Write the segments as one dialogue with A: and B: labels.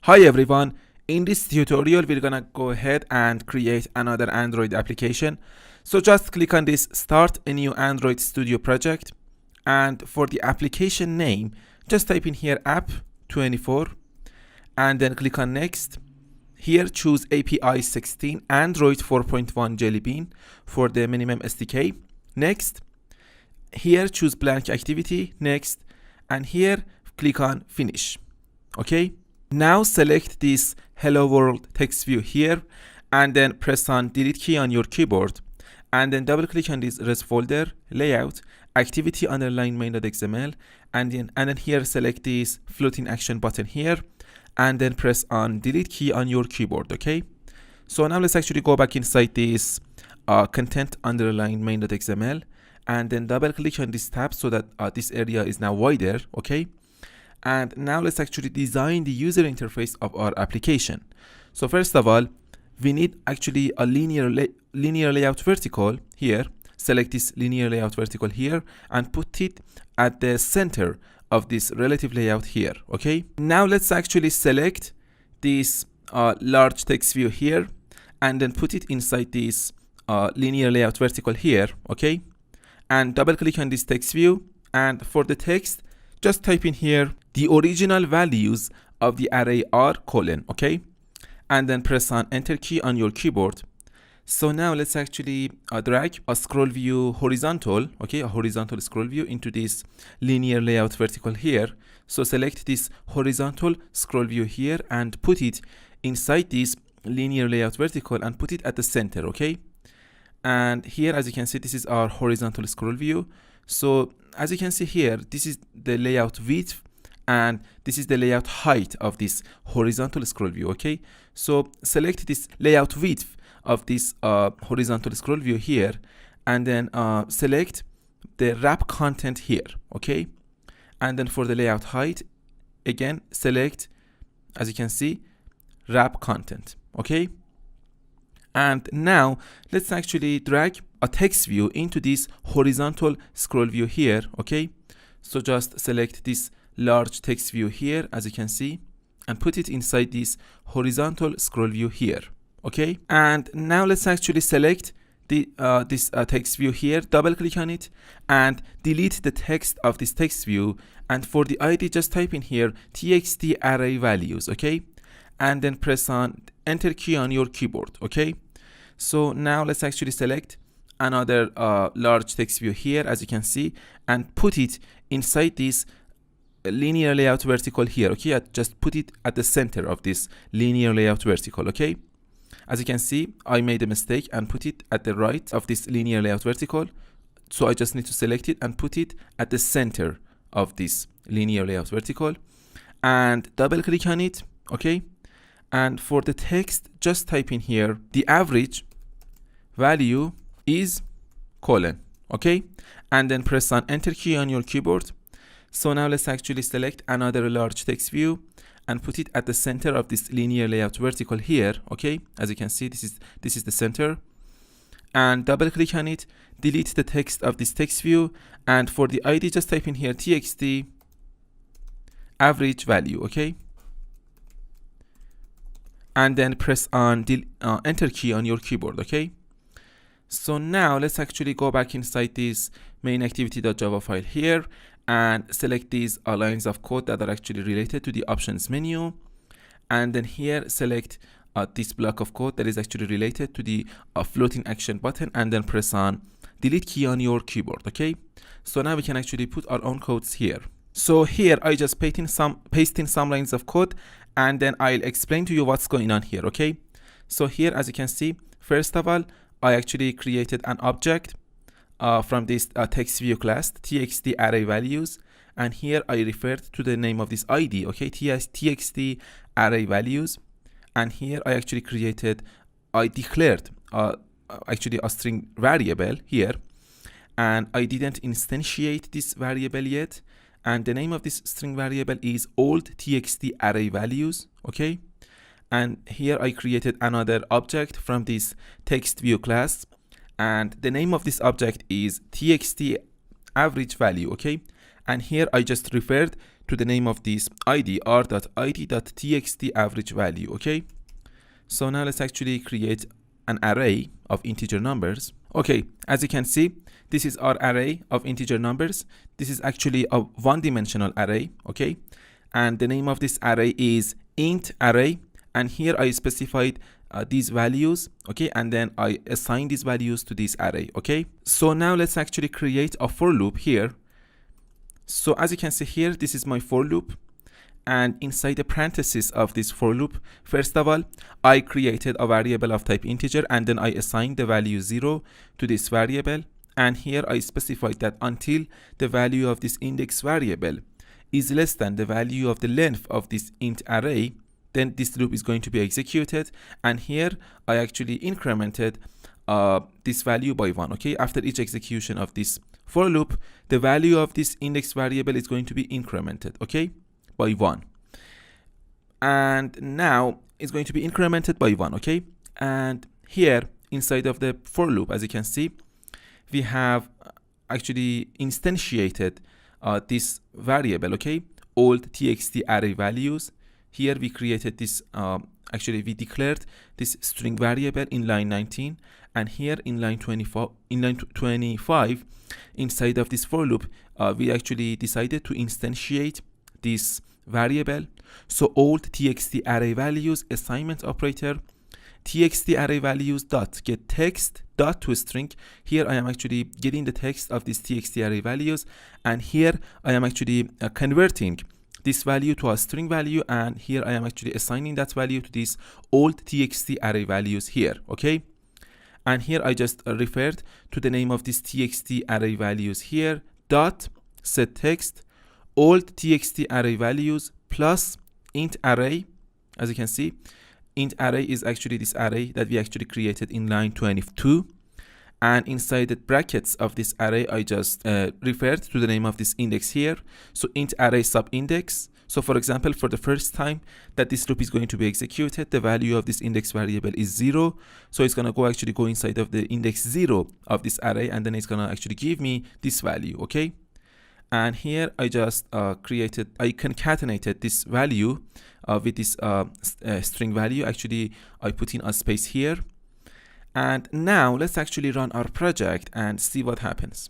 A: Hi everyone, in this tutorial we're gonna go ahead and create another Android application. So just click on this start a new Android Studio project, and for the application name just type in here app24 and then click on next. Here choose API 16 Android 4.1 Jelly Bean for the minimum SDK. Next. Here choose blank activity, next, and here click on finish. Okay. Now select this hello world text view here and then press on delete key on your keyboard and then double click on this res folder, layout, activity underline main.xml, and then here select this floating action button here and then press on delete key on your keyboard. Okay, so now let's actually go back inside this content underline main.xml and then double click on this tab so that this area is now wider. Okay. And now let's actually design the user interface of our application. So first of all, we need actually a linear layout vertical here. Select this linear layout vertical here and put it at the center of this relative layout here. Okay. Now let's actually select this large text view here and then put it inside this linear layout vertical here. Okay. And double click on this text view, and for the text, just type in here the original values of the array are colon. Okay, and then press on enter key on your keyboard. So now let's actually drag a scroll view horizontal, okay, a horizontal scroll view into this linear layout vertical here. So select this horizontal scroll view here and put it inside this linear layout vertical and put it at the center. Okay, and here as you can see, this is our horizontal scroll view. So as you can see here, this is the layout width and this is the layout height of this horizontal scroll view. Okay, so select this layout width of this horizontal scroll view here and then select the wrap content here. Okay, and then for the layout height, again select, as you can see, wrap content. Okay, and now let's actually drag a text view into this horizontal scroll view here. Okay, so just select this large text view here, as you can see, and put it inside this horizontal scroll view here. Okay, and now let's actually select the this text view here, double click on it and delete the text of this text view, and for the ID just type in here txt array values. Okay, and then press on enter key on your keyboard. Okay, so now let's actually select another large text view here, as you can see, and put it inside this linear layout vertical here. Okay, just put it at the center of this linear layout vertical. Okay, as you can see, I made a mistake and put it at the right of this linear layout vertical, so I just need to select it and put it at the center of this linear layout vertical and double click on it. Okay, and for the text just type in here the average value is colon. Okay, and then press on enter key on your keyboard. So now let's actually select another large text view and put it at the center of this linear layout vertical here. Okay, as you can see, this is the center, and double click on it, delete the text of this text view, and for the ID just type in here txt average value. Okay, and then press on enter key on your keyboard. Okay, so now let's actually go back inside this main activity.java file here and select these lines of code that are actually related to the options menu, and then here select this block of code that is actually related to the floating action button, and then press on delete key on your keyboard. Okay, so now we can actually put our own codes here. So here I just paste in some lines of code, and then I'll explain to you what's going on here. Okay, so here as you can see, first of all, I actually created an object from this text view class txt array values, and here I referred to the name of this ID. Okay, txt array values, and here I actually declared actually a string variable here, and I didn't instantiate this variable yet, and the name of this string variable is old txt array values. Okay, and here I created another object from this text view class, and the name of this object is txt average value. Okay, and here I just referred to the name of this id r.id.txt average value. Okay, so now let's actually create an array of integer numbers. Okay, as you can see, this is our array of integer numbers. This is actually a one-dimensional array. Okay, and the name of this array is int array, and here I specified these values. Okay, and then I assign these values to this array. Okay, so now let's actually create a for loop here. So as you can see here, this is my for loop, and inside the parentheses of this for loop, first of all, I created a variable of type integer, and then I assigned the value 0 to this variable, and here I specified that until the value of this index variable is less than the value of the length of this int array, then this loop is going to be executed. And here I actually incremented this value by 1. Okay, after each execution of this for loop, the value of this index variable is going to be incremented, okay, by 1. And now it's going to be incremented by 1. Okay, and here inside of the for loop, as you can see, we have actually instantiated this variable, okay, old txt array values. Here we created this, actually we declared this string variable in line 19, and here in line 25, inside of this for loop, we actually decided to instantiate this variable. So old txt array values assignment operator, txt array values dot get text dot to string. Here I am actually getting the text of these txt array values, and here I am actually converting this value to a string value, and here I am actually assigning that value to these old txt array values here. Okay, and here I just referred to the name of this txt array values here dot set text old txt array values plus int array. As you can see, int array is actually this array that we actually created in line 22, and inside the brackets of this array I just referred to the name of this index here. So int array sub index. So for example, for the first time that this loop is going to be executed, the value of this index variable is 0. So it's going to actually go inside of the index 0 of this array, and then it's going to actually give me this value. Okay, and here I just I concatenated this value with this string value. Actually I put in a space here, and now let's actually run our project and see what happens.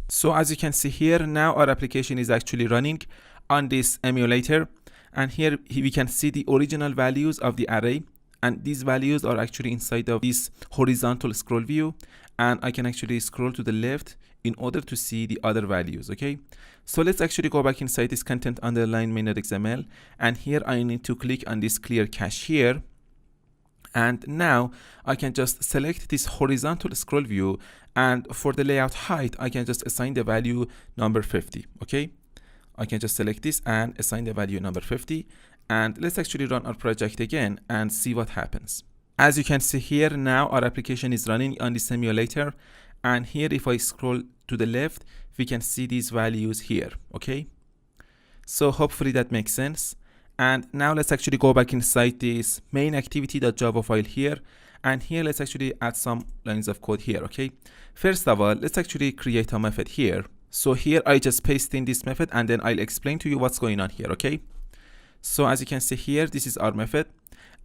A: So as you can see here, now our application is actually running on this emulator, and here we can see the original values of the array, and these values are actually inside of this horizontal scroll view, and I can actually scroll to the left in order to see the other values. Okay, so let's actually go back inside this content underline main.xml, and here I need to click on this clear cache here, and now I can just select this horizontal scroll view, and for the layout height I can just assign the value number 50. Okay, I can just select this and assign the value number 50, and let's actually run our project again and see what happens. As you can see here, now our application is running on the simulator, and here if I scroll to the left we can see these values here. Okay, so hopefully that makes sense. And now let's actually go back inside this main activity.java file here, and here let's actually add some lines of code here. Okay, first of all, let's actually create a method here. So here I just paste in this method, and then I'll explain to you what's going on here. Okay, so as you can see here, this is our method,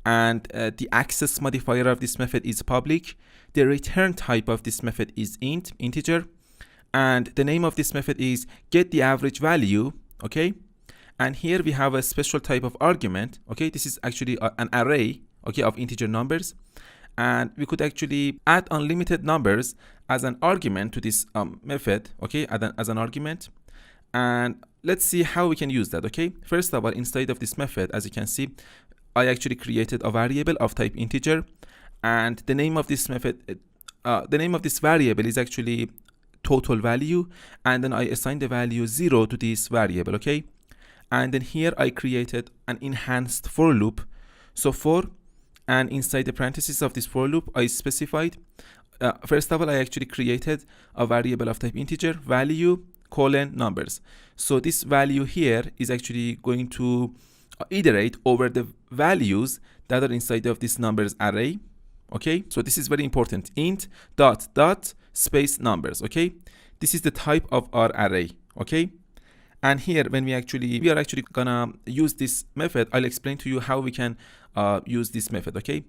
A: and the access modifier of this method is public. The return type of this method is integer, and the name of this method is get the average value. Okay, and here we have a special type of argument. Okay, this is actually an array, okay, of integer numbers, and we could actually add unlimited numbers as an argument to this method. Okay, as an argument, and let's see how we can use that. Okay, first of all, inside of this method, as you can see, I actually created a variable of type integer, and the name of this method, the name of this variable is actually total value, and then I assigned the value 0 to this variable. Okay, and then here I created an enhanced for loop. So for, and inside the parentheses of this for loop I specified, first of all, I actually created a variable of type integer value colon numbers. So this value here is actually going to iterate over the values that are inside of this numbers array. Okay, so this is very important. Int dot space numbers. Okay, this is the type of our array. Okay, And here, when we are actually gonna use this method, I'll explain to you how we can use this method, okay?